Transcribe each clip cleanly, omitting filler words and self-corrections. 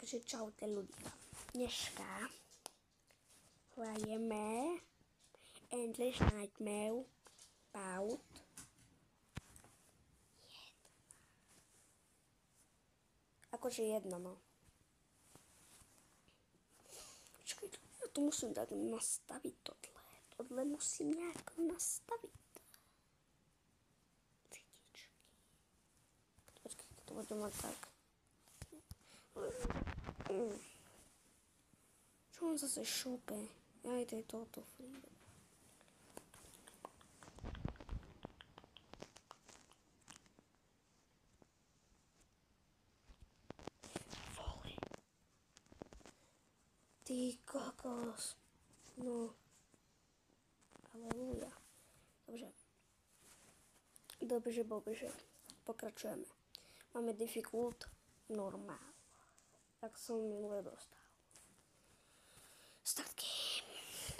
Takže čaute ľudia. Dneska hrajeme Endless Nightmare Part 1. Akože jedno, no. Počkaj, ja to musím tak nastaviť tohle. Tohle musím nejako nastaviť. Cítičky. Počkaj, to budem mať tak. Čo on zase šope? Aj to je toto freedom. Vole. Ty kokos. No. Aleluja. Dobře. Pokračujeme. Máme difficult normál. Tak som minule dostal. Start game.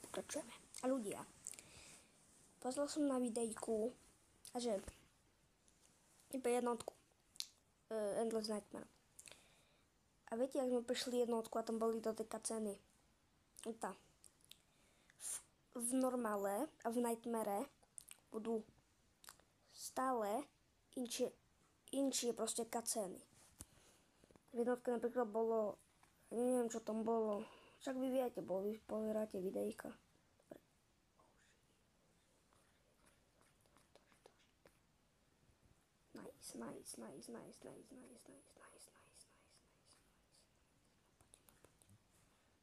Pokračujeme. A ľudia, pozrel som na videjku, a že iba jednotku. Endless Nightmare. A viete, jak sme prišli jednotku a tam boli do tej ceny. Tá. V normále a v Nightmare budú stále inčie proste kaceny. V jednotke napríklad bolo, neviem čo tam bolo, však vy viete, vy pozeráte videjka. Nice.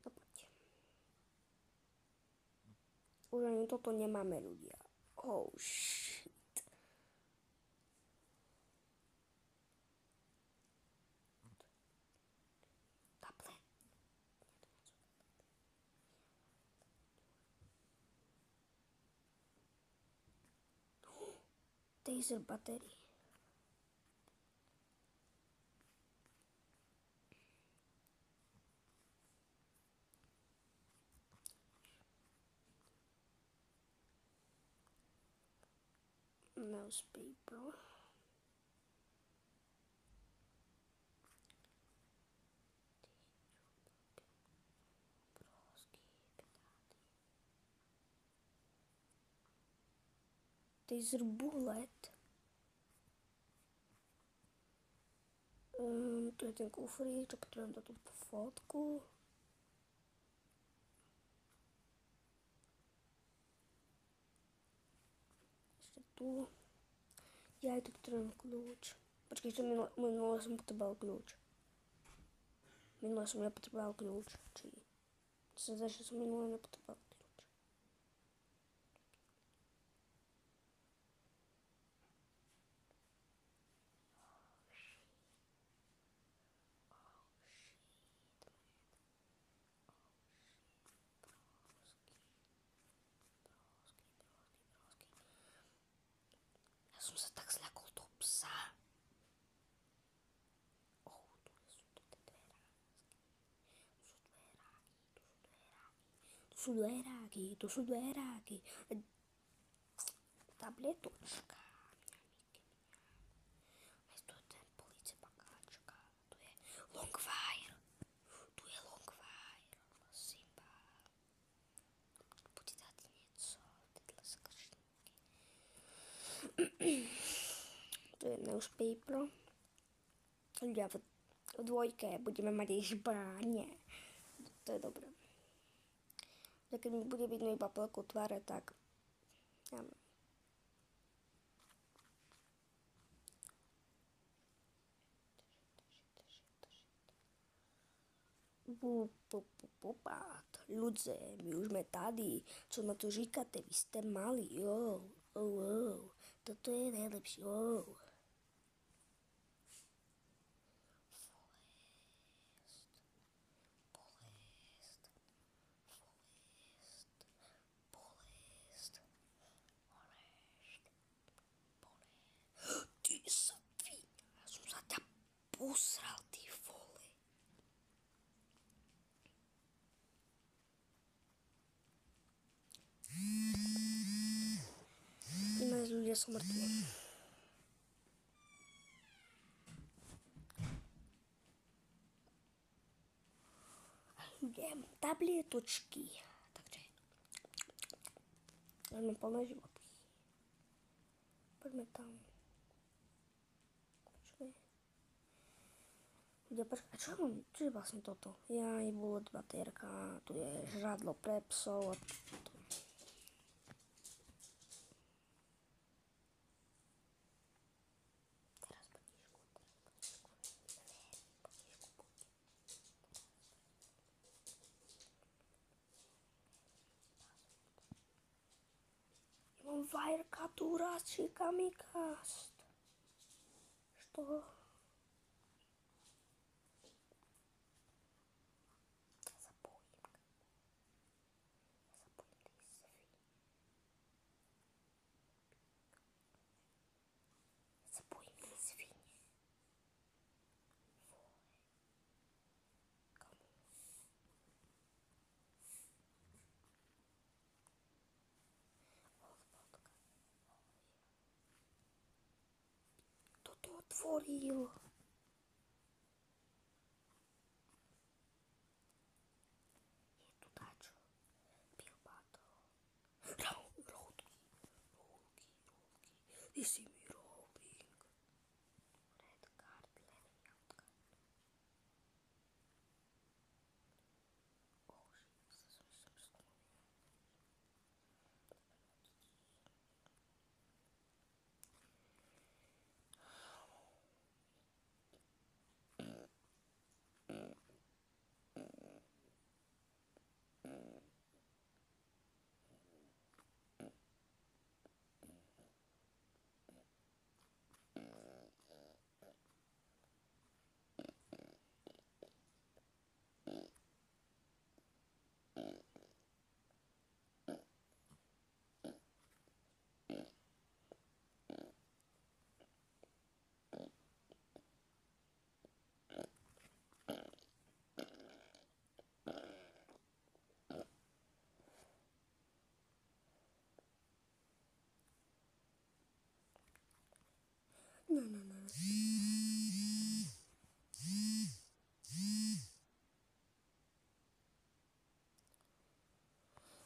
No poďte. Už ani toto nemáme, ľudia. Oh shit. Tablet. Taser battery. Newspaper. Taser bullet. Tu je ten kufrík, čo potrebujem dať tú fotku. Ešte tu. Ja aj tu potrebujem kľúč. Počkej, ešte minule som potreboval kľúč. Minule som nepotreboval kľúč. Či sa zdá, že som minule nepotreboval kľúč. Ja som sa tak zľakol toho psa. Tu sú tie dveráky. Tu sú dveráky. Tabletočka. Tu je ten policepakáčka. Tu je Longfire. Simba. Bude dať niečo. Tyhle skršníky. To je newspaper. Ľudia, v dvojke budeme mať aj zbranie. To je dobré. Keď mi bude vidno iba plko tváre, tak ja ľudze, my už sme tady, čo na to říkáte, vy ste mali, toto je najlepšie, Ty sa ja som sa ťa posral, ty vole. Ináč ľudia sú mŕtvi. jem tablietočky. Takže máme plné životy. Poďme tam. Počkaj, čo mám? Čo je vlastne toto? Jaj, bullet baterka, tu je žradlo pre psov. Mám Wirecutter či Kamikast. Što? Toto otvoril. Je tu dačo. Bilbato. Rolky. Ty si mi rolling. Red card, Leviotka. No.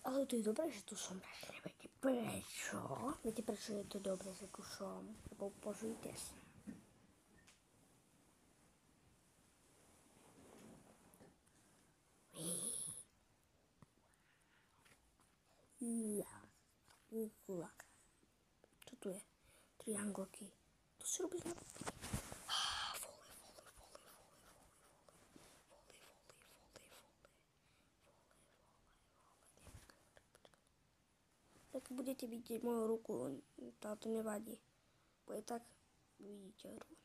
Ale to je dobré, že tu som. Viete prečo? Viete prečo je to dobré, že tu som? Lebo pozrite sa. Ja. Čo tu je? Triangulky. To si robíš na... Tak budete vidieť moju ruku, táto nevadí. Bude tak, vidíte ruku.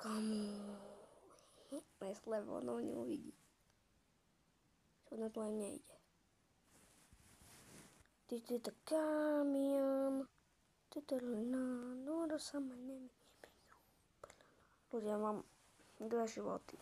Kamu? Lebo ono neuvidí. Čo na to aj nejde. Ty to kamion. No, to sa ma nemí. Ľudia, mám 2 životy.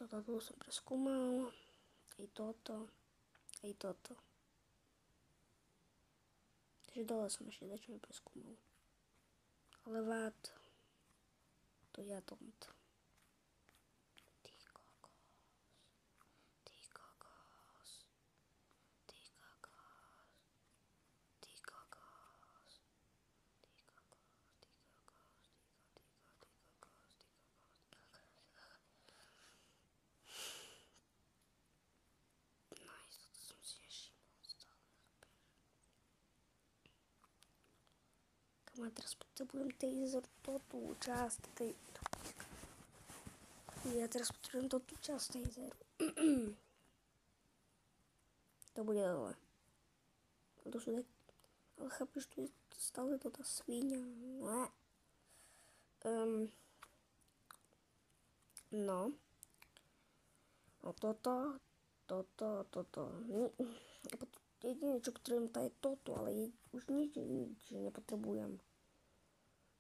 Toto tu som preskúmal, aj toto. Takže dole som ešte dačo nepreskúmal. Ale vát, to ja don't. Ty kokos. Kam ja teraz potrebujem taser tú časť tej... Ja teraz potrebujem tú časť taseru. To bude dole. To sú tak... Ale chápeš, tu je stále to tá svíňa. No. No toto. Jediné, čo potrebujem, to je toto, ale už nič nepotrebujem.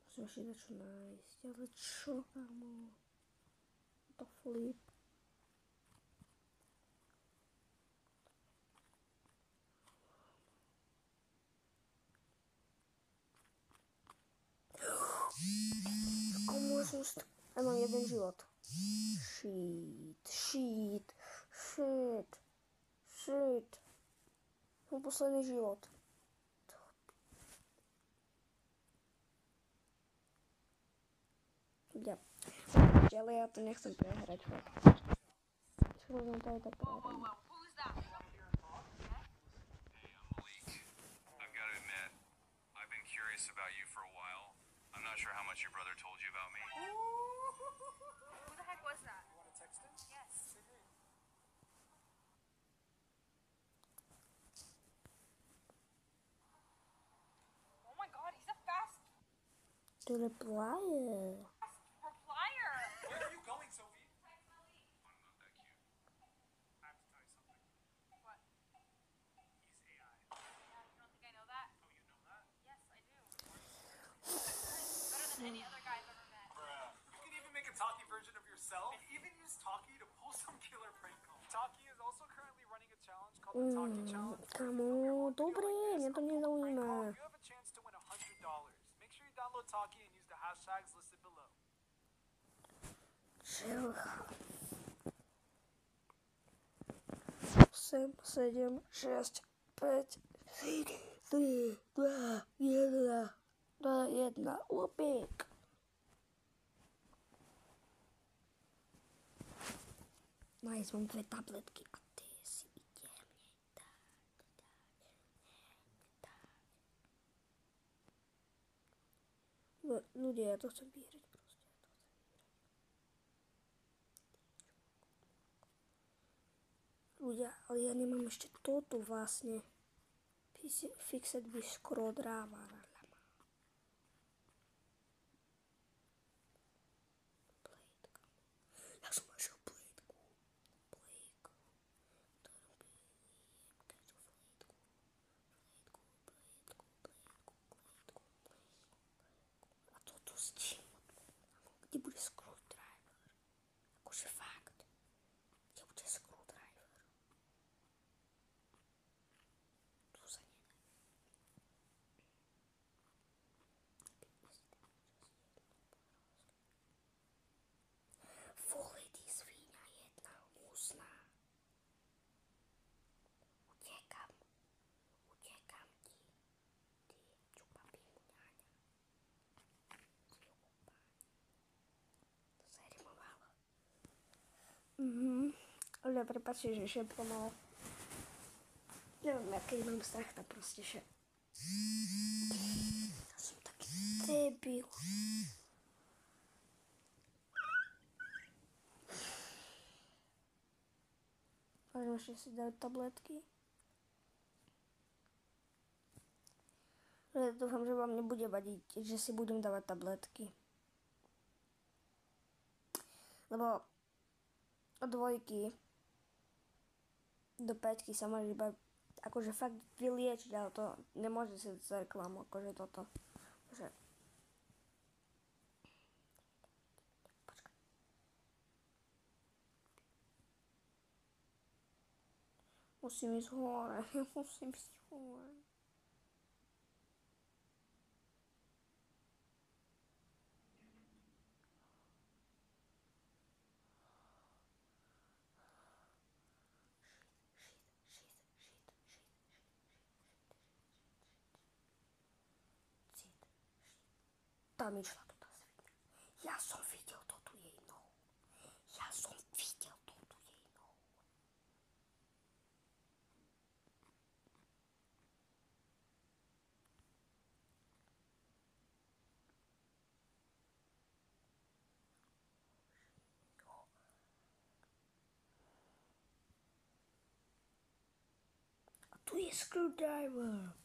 Musím ešte niečo nájsť, ale čo, kamo? To flip. Ako môžem ja mám jeden život. Shit. Mám posledný život. Ja. Ale ja to nechcem prehrať. Čo možno to aj tak prehrať. About you for a while. I'm not sure how much your brother told you about me. Who the heck was that? You want to text him? Yes. Oh my god, he's a fast To replyer. replier. Where are you going, Sophie? Text Malik. I'm not that cute. I have to tell you something. What? He's AI. Yeah, you don't think I know that? Oh, you know that? Yes, I do. Better than any other guy I've ever met. Bruh. You can even make a talkie version of yourself and even use Talkie to pull some killer prank calls. Talkie is also currently running a challenge called the Talkie Challenge. Kamo, dobre, mňa to nezaujíma. You have a chance to win $100. Make sure you download Talkie and use the hashtags listed below. Čelcha. 8, 7, 6, 5, 4, 3, 2, 1, 2, 1, łupik. Nice, mám 2 tabletky a ty si ideme tak. Ľudia, ja to chcem vyhrať proste. Ľudia, ale ja nemám ešte toto vlastne. Fixed by screwdriver. Ja som našiel plejtku. A toto s čím? Kde bude screwdriver? Akože fakt. Kde bude screwdriver? Tu sa nedá. Vole, ty svíňa jedna úsna. Utekam ti. Ty čupapi muňáňa. To sa rimovalo. Ale prepáčte, že šepkom, ale neviem, keď mám strach, tak proste šep. Ja som taký debil. Môžem ešte si dať tabletky. Ja dúfam, že vám nebude vadiť, že si budem dávať tabletky. Lebo od 2 do 5 sa môže iba akože fakt vyliečiť, ale to nemôže si za reklamu, akože toto. Že... Počkaj. Musím ísť hore. Tam išla to tá svinia. Ja som videl to tu jej nohu. Tu je screwdriver.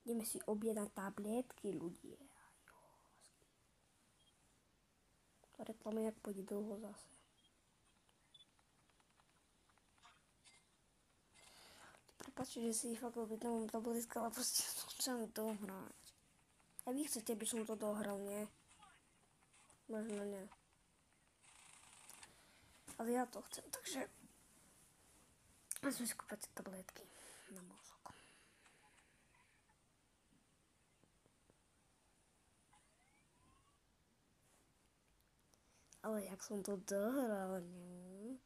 Ideme si objednať tabletky, ľudia. Tá reklama jak pôjde dlho zase. Prepáčte, že si fakt objednávam tabletky, ale proste chcem dohrať. A vy chcete, aby som to dohral, nie? Možno nie. Ale ja to chcem, takže musím si kúpať tabletky na mozog. Ale jak som to dohral, nie?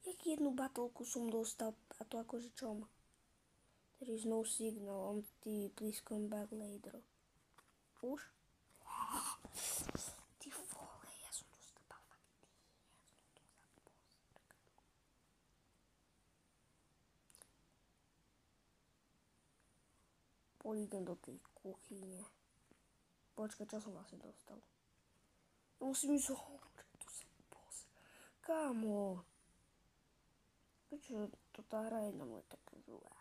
Jak jednu batolku som dostal, a to akože čom? There is no signal on the please come back later. Už? Ty vole, ja som dostal fakt. Idem do tej kuchyne. Počkaj, čo som vlastne dostal? Musím ísť hovoriť, tu sa pozrieť. Kámo. Prečo to tá hra je na môj také zlé?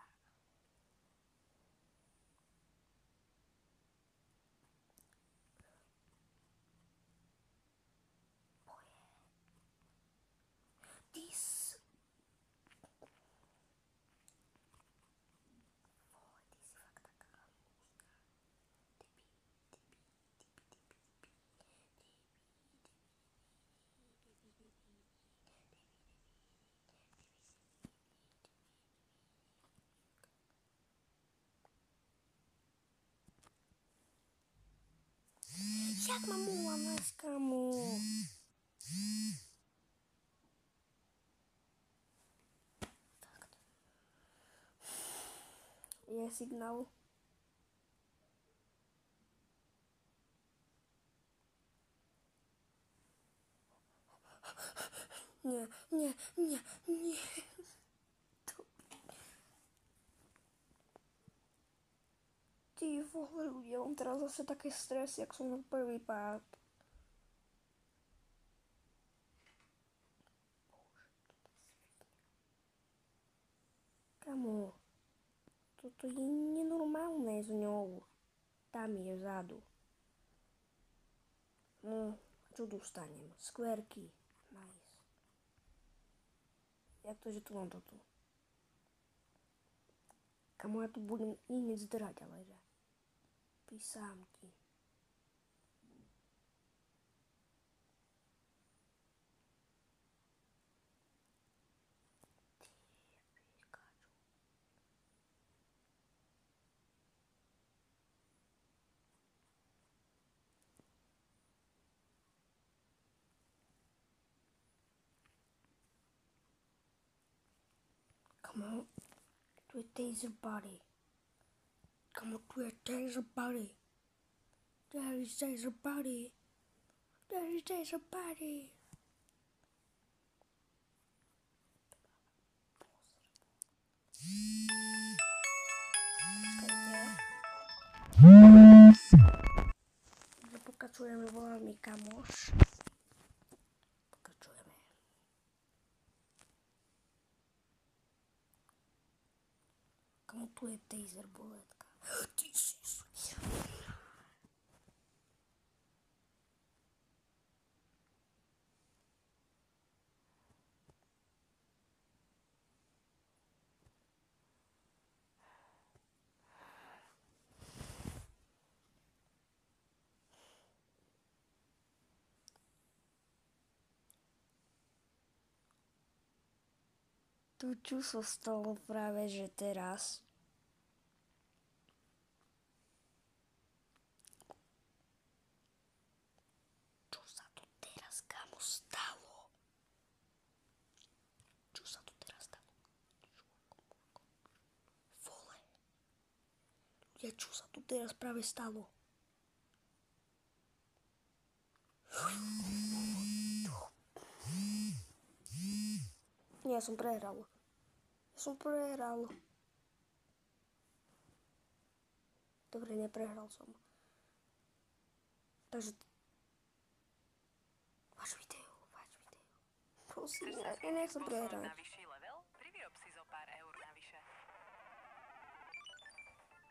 This. Ty si fakt taká hnusná. Jak mám ulámať, kamo? Je signál? Nie. Ty vole, ľudia, mám teraz zase také stresy, jak som na prvý pád. Kamo, toto je nenormálne s ňou. Tam je vzadu. No, čo dostanem? Skverky. Nice. Jak to, že tu mám toto? Kamo, ja tu budem iný zdrať, ale že... Písám ti. Come on. Tu je taser body. Come on, tu je taser body. There is taser body. There is taser body. Pokračujeme, volal mi kamoš. Pokračujeme. Kamo, tu je taser boletka. Ty si... Tu čo sa stalo práve, že teraz? Čo sa tu teraz, kamo, stalo? Čo sa tu teraz stalo? Vole. Ľudia, čo sa tu teraz práve stalo? Ja som prehral. Dobre, neprehral som. Takže... Váš video. Prosím, ja nechcem prehrať. Na vyšší level? Privyrob si zo pár eur navyše.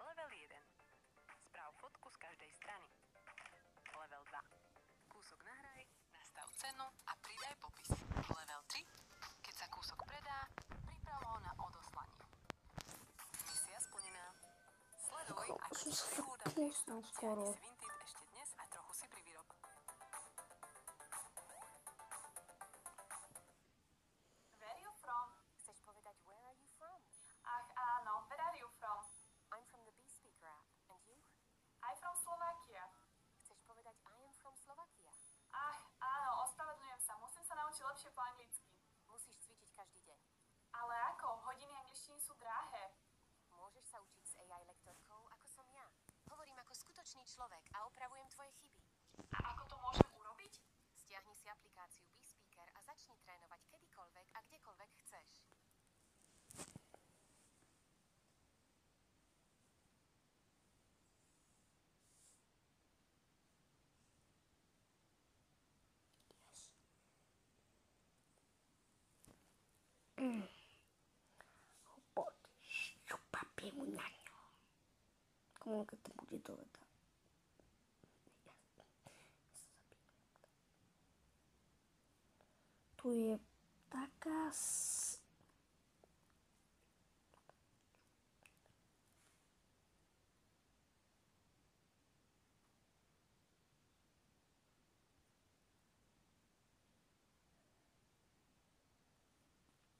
Level 1. Správ fotku z každej strany. Level 2. Kúsok nahraj, nastav cenu a pridaj popis. Level 3. Keď sa kúsok predá, priprav ho na odoslanie. Misia splnená. Sleduj, ako Som si sa prihúda fakt nesnal skoro. si Vinted ešte dnes a trochu si privyrob. Where are you from? Chceš povedať where are you from? Ach, áno, where are you from? I'm from the B-Speaker app. And you? I'm from Slovakia. Chceš povedať I am from Slovakia? Ach, áno, ospravedlňujem sa, musím sa naučiť lepšie po anglicky. Musíš cvičiť každý deň. Ale ako? Hodiny angličtiny sú drahé. Môžeš sa učiť s AI lektorkou, ako som ja. Hovorím ako skutočný človek a opravujem tvoje chyby. A ako to môžem urobiť? Stiahni si aplikáciu B-Speaker a začni trénovať kedykoľvek a kdekoľvek chceš. Poď, šťupapie mu na ňo. Komu keď to bude dole dá. Tu je taká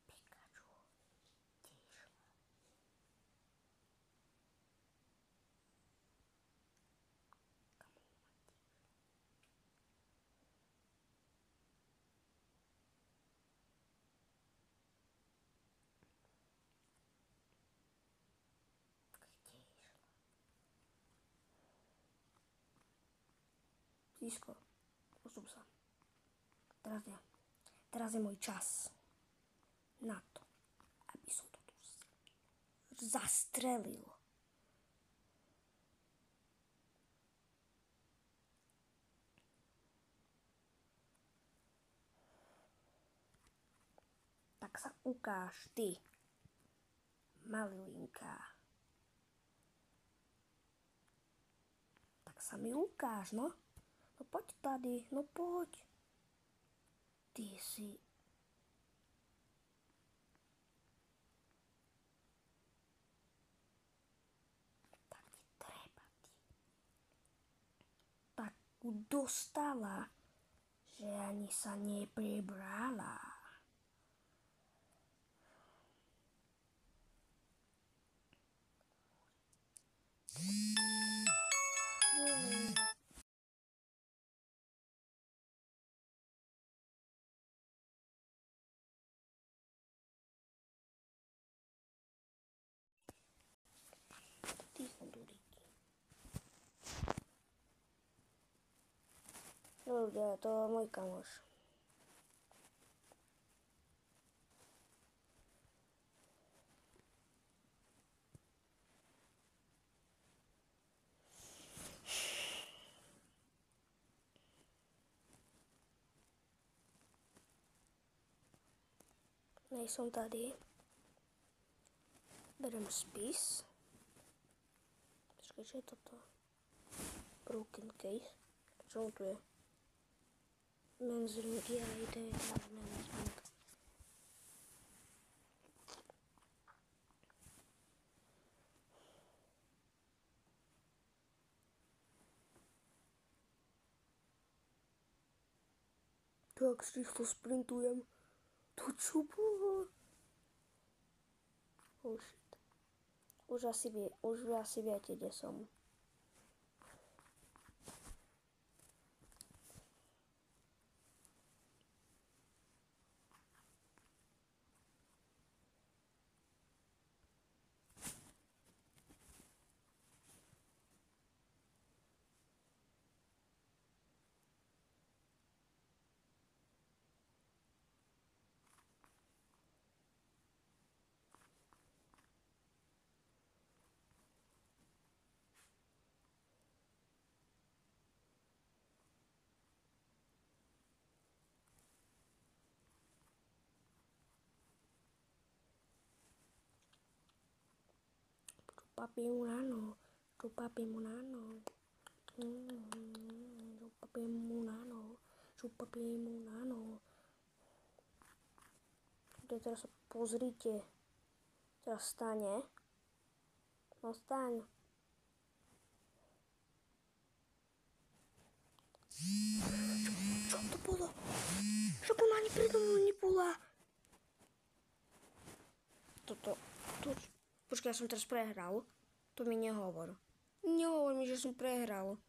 Pikachu. Tiež. Tíško, postup sa. Teraz je môj čas na to, aby som to tu zastrelil. Tak sa ukáž ty, malilinka. Tak sa mi ukáž, no. No poď tady, no poď. Ty si... Tak ti treba, ty. Tak dostala, že ani sa neprebrala. Ty fonduríky. Ľudia, to je môj kamoš. Nejsom tady. Berem spis. Počkej, čo je toto? Broken case. Čo tu je? Men's ring, aj to je men's ring. Tak rýchlo sprintujem. To čo bolo? Oh shit. Už vy asi viete, kde som. Papi Munano. Tu papi Munano. Tu papi Munano. Tu papi Munano. Teraz sa pozrite. Teraz stane. No staň. Čo to bolo? Však ona ani predo mnou nebola. Počkaj, ja som teraz prehral. To mi nehovor. Nehovor mi, že som prehral.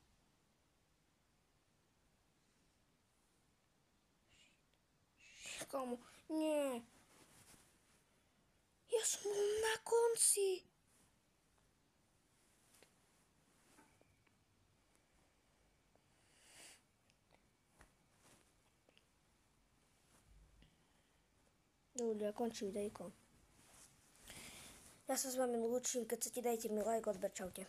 Komu? Nie. Ja som bol na konci. Ľudia, končí videjko. Ja sa s vami lúčim, keď chcete, dajte mi like, odber, čaute.